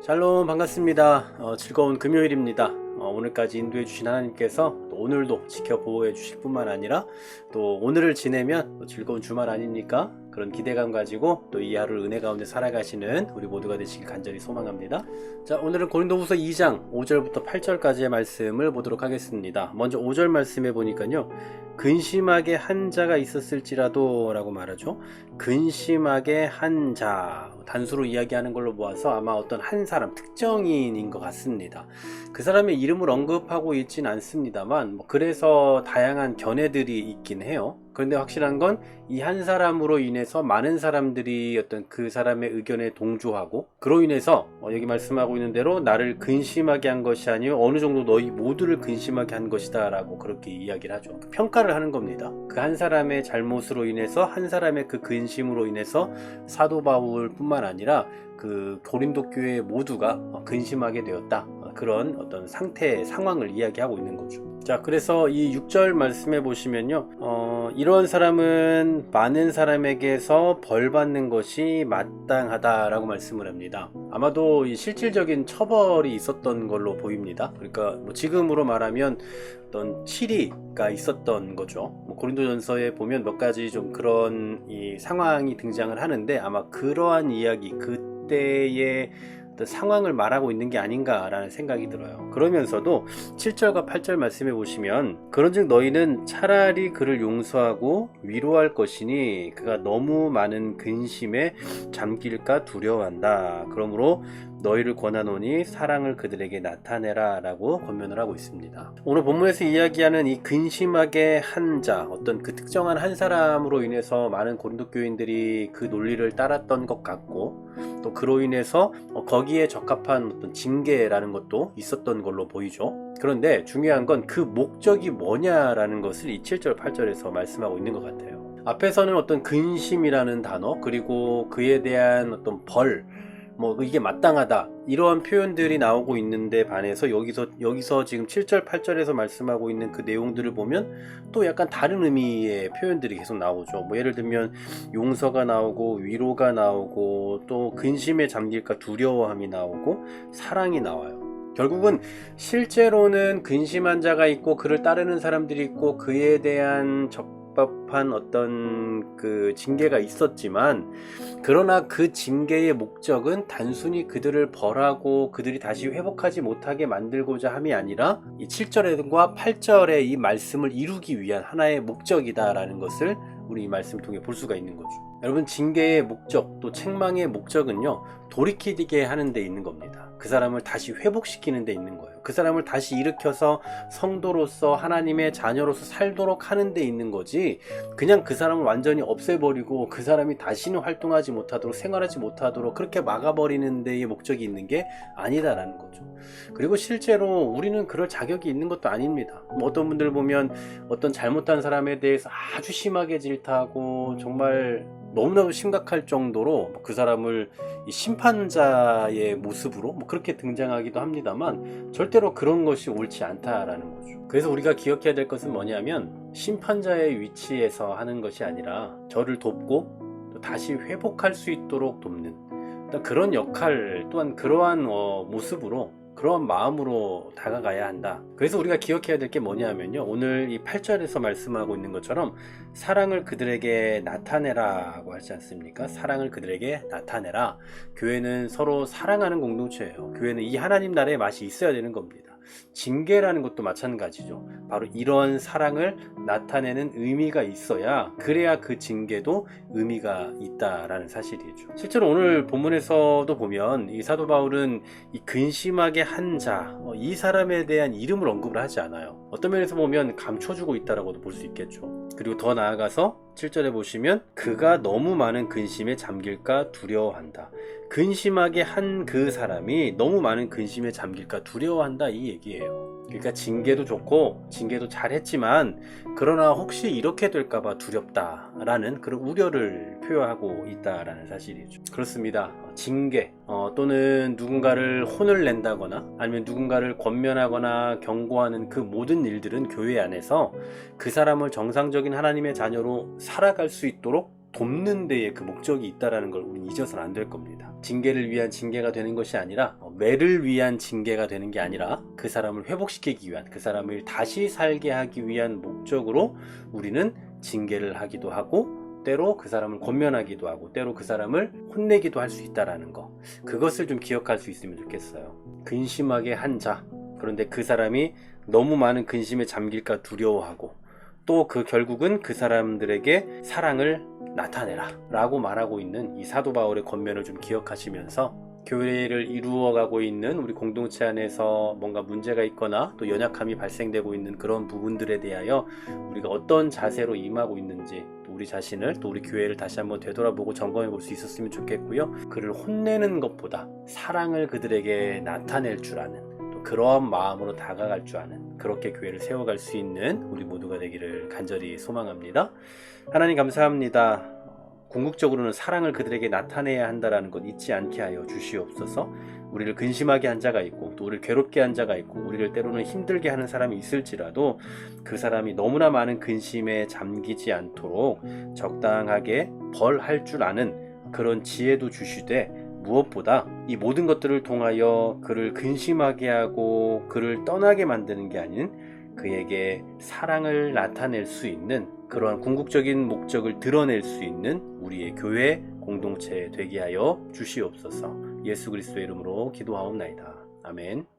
샬롬 반갑습니다. 즐거운 금요일입니다. 오늘까지 인도해 주신 하나님께서 또 오늘도 지켜보호해 주실 뿐만 아니라 또 오늘을 지내면 또 즐거운 주말 아닙니까? 그런 기대감 가지고 또 이 하루를 은혜 가운데 살아가시는 우리 모두가 되시길 간절히 소망합니다. 자, 오늘은 고린도후서 2장 5절부터 8절까지의 말씀을 보도록 하겠습니다. 먼저 5절 말씀해 보니까요, 근심하게 한 자가 있었을지라도 라고 말하죠. 근심하게 한 자, 단수로 이야기하는 걸로 보아서 아마 어떤 한 사람, 특정인인 것 같습니다. 그 사람의 이름을 언급하고 있진 않습니다만 그래서 다양한 견해들이 있긴 해요. 그런데 확실한 건 이 한 사람으로 인해서 많은 사람들이 어떤 그 사람의 의견에 동조하고, 그로 인해서 여기 말씀하고 있는 대로 나를 근심하게 한 것이 아니요 어느 정도 너희 모두를 근심하게 한 것이다 라고 그렇게 이야기를 하죠. 평가를 하는 겁니다. 그 한 사람의 잘못으로 인해서, 한 사람의 그 근심으로 인해서 사도 바울 뿐만 아니라 그 고린도 교회 모두가 근심하게 되었다, 그런 어떤 상태, 상황을 이야기하고 있는 거죠. 자, 그래서 이 6절 말씀해 보시면요, 이런 사람은 많은 사람에게서 벌 받는 것이 마땅하다라고 말씀을 합니다. 아마도 이 실질적인 처벌이 있었던 걸로 보입니다. 그러니까 뭐 지금으로 말하면 어떤 치리가 있었던 거죠. 고린도전서에 보면 몇 가지 좀 그런 이 상황이 등장을 하는데, 아마 그러한 이야기, 그때의 상황을 말하고 있는 게 아닌가라는 생각이 들어요. 그러면서도 7절과 8절 말씀해 보시면, 그런즉 너희는 차라리 그를 용서하고 위로할 것이니 그가 너무 많은 근심에 잠길까 두려워한다. 그러므로 너희를 권하노니 사랑을 그들에게 나타내라 라고 권면을 하고 있습니다. 오늘 본문에서 이야기하는 이 근심하게 한 자, 어떤 그 특정한 한 사람으로 인해서 많은 고린도 교인들이 그 논리를 따랐던 것 같고, 또 그로 인해서 거기에 적합한 어떤 징계라는 것도 있었던 걸로 보이죠. 그런데 중요한 건 그 목적이 뭐냐라는 것을 이 7절 8절에서 말씀하고 있는 것 같아요. 앞에서는 어떤 근심이라는 단어, 그리고 그에 대한 어떤 벌, 이게 마땅하다, 이러한 표현들이 나오고 있는데 반해서 여기서 지금 7절 8절에서 말씀하고 있는 그 내용들을 보면 또 약간 다른 의미의 표현들이 계속 나오죠. 예를 들면 용서가 나오고, 위로가 나오고, 또 근심에 잠길까 두려워함이 나오고, 사랑이 나와요. 결국은 실제로는 근심한 자가 있고 그를 따르는 사람들이 있고 그에 대한 적법한 어떤 그 징계가 있었지만, 그러나 그 징계의 목적은 단순히 그들을 벌하고 그들이 다시 회복하지 못하게 만들고자 함이 아니라 이 7절과 8절의 이 말씀을 이루기 위한 하나의 목적이다라는 것을 우리 이 말씀을 통해 볼 수가 있는 거죠. 여러분, 징계의 목적, 또 책망의 목적은요, 돌이키게 하는 데 있는 겁니다. 그 사람을 다시 회복시키는 데 있는 거예요. 그 사람을 다시 일으켜서 성도로서 하나님의 자녀로서 살도록 하는 데 있는 거지, 그냥 그 사람을 완전히 없애버리고 그 사람이 다시는 활동하지 못하도록, 생활하지 못하도록 그렇게 막아버리는 데의 목적이 있는 게 아니다라는 거죠. 그리고 실제로 우리는 그럴 자격이 있는 것도 아닙니다. 어떤 분들 보면 어떤 잘못한 사람에 대해서 아주 심하게 질타하고 정말 너무나도 심각할 정도로 그 사람을 이 심판자의 모습으로 그렇게 등장하기도 합니다만, 절대로 그런 것이 옳지 않다라는 거죠. 그래서 우리가 기억해야 될 것은 뭐냐면, 심판자의 위치에서 하는 것이 아니라 저를 돕고 또 다시 회복할 수 있도록 돕는 그런 역할, 또한 그러한 모습으로, 그런 마음으로 다가가야 한다. 그래서 우리가 기억해야 될 게 뭐냐면요, 오늘 이 8절에서 말씀하고 있는 것처럼 사랑을 그들에게 나타내라고 하지 않습니까? 사랑을 그들에게 나타내라. 교회는 서로 사랑하는 공동체예요. 교회는 이 하나님 나라의 맛이 있어야 되는 겁니다. 징계라는 것도 마찬가지죠. 바로 이런 사랑을 나타내는 의미가 있어야, 그래야 그 징계도 의미가 있다라는 사실이죠. 실제로 오늘 본문에서도 보면 이 사도 바울은 이 근심하게 한 자, 이 사람에 대한 이름을 언급을 하지 않아요. 어떤 면에서 보면 감춰주고 있다라고도 볼 수 있겠죠. 그리고 더 나아가서 7절에 보시면 그가 너무 많은 근심에 잠길까 두려워한다. 근심하게 한 그 사람이 너무 많은 근심에 잠길까 두려워한다, 이 얘기예요. 그러니까 징계도 좋고 징계도 잘했지만, 그러나 혹시 이렇게 될까봐 두렵다라는 그런 우려를 표현하고 있다라는 사실이죠. 그렇습니다. 징계 또는 누군가를 혼을 낸다거나 아니면 누군가를 권면하거나 경고하는 그 모든 일들은 교회 안에서 그 사람을 정상적인 하나님의 자녀로 살아갈 수 있도록 돕는 데에 그 목적이 있다는 걸 우리는 잊어서는 안 될 겁니다. 징계를 위한 징계가 되는 것이 아니라 매를 위한 징계가 되는 게 아니라 그 사람을 회복시키기 위한, 그 사람을 다시 살게 하기 위한 목적으로 우리는 징계를 하기도 하고 때로 그 사람을 권면하기도 하고 때로 그 사람을 혼내기도 할 수 있다라는 거, 그것을 좀 기억할 수 있으면 좋겠어요. 근심하게 한 자, 그런데 그 사람이 너무 많은 근심에 잠길까 두려워하고 또 그 결국은 그 사람들에게 사랑을 나타내라 라고 말하고 있는 이 사도 바울의 권면을 좀 기억하시면서 교회를 이루어가고 있는 우리 공동체 안에서 뭔가 문제가 있거나 또 연약함이 발생되고 있는 그런 부분들에 대하여 우리가 어떤 자세로 임하고 있는지, 또 우리 자신을, 또 우리 교회를 다시 한번 되돌아보고 점검해 볼 수 있었으면 좋겠고요. 그를 혼내는 것보다 사랑을 그들에게 나타낼 줄 아는, 또 그러한 마음으로 다가갈 줄 아는, 그렇게 교회를 세워갈 수 있는 우리 모두가 되기를 간절히 소망합니다. 하나님 감사합니다. 궁극적으로는 사랑을 그들에게 나타내야 한다는 것 잊지 않게 하여 주시옵소서. 우리를 근심하게 한 자가 있고 또 우리를 괴롭게 한 자가 있고 우리를 때로는 힘들게 하는 사람이 있을지라도 그 사람이 너무나 많은 근심에 잠기지 않도록 적당하게 벌할 줄 아는 그런 지혜도 주시되, 무엇보다 이 모든 것들을 통하여 그를 근심하게 하고 그를 떠나게 만드는 게 아닌 그에게 사랑을 나타낼 수 있는 그러한 궁극적인 목적을 드러낼 수 있는 우리의 교회 공동체 되게 하여 주시옵소서. 예수 그리스도의 이름으로 기도하옵나이다. 아멘.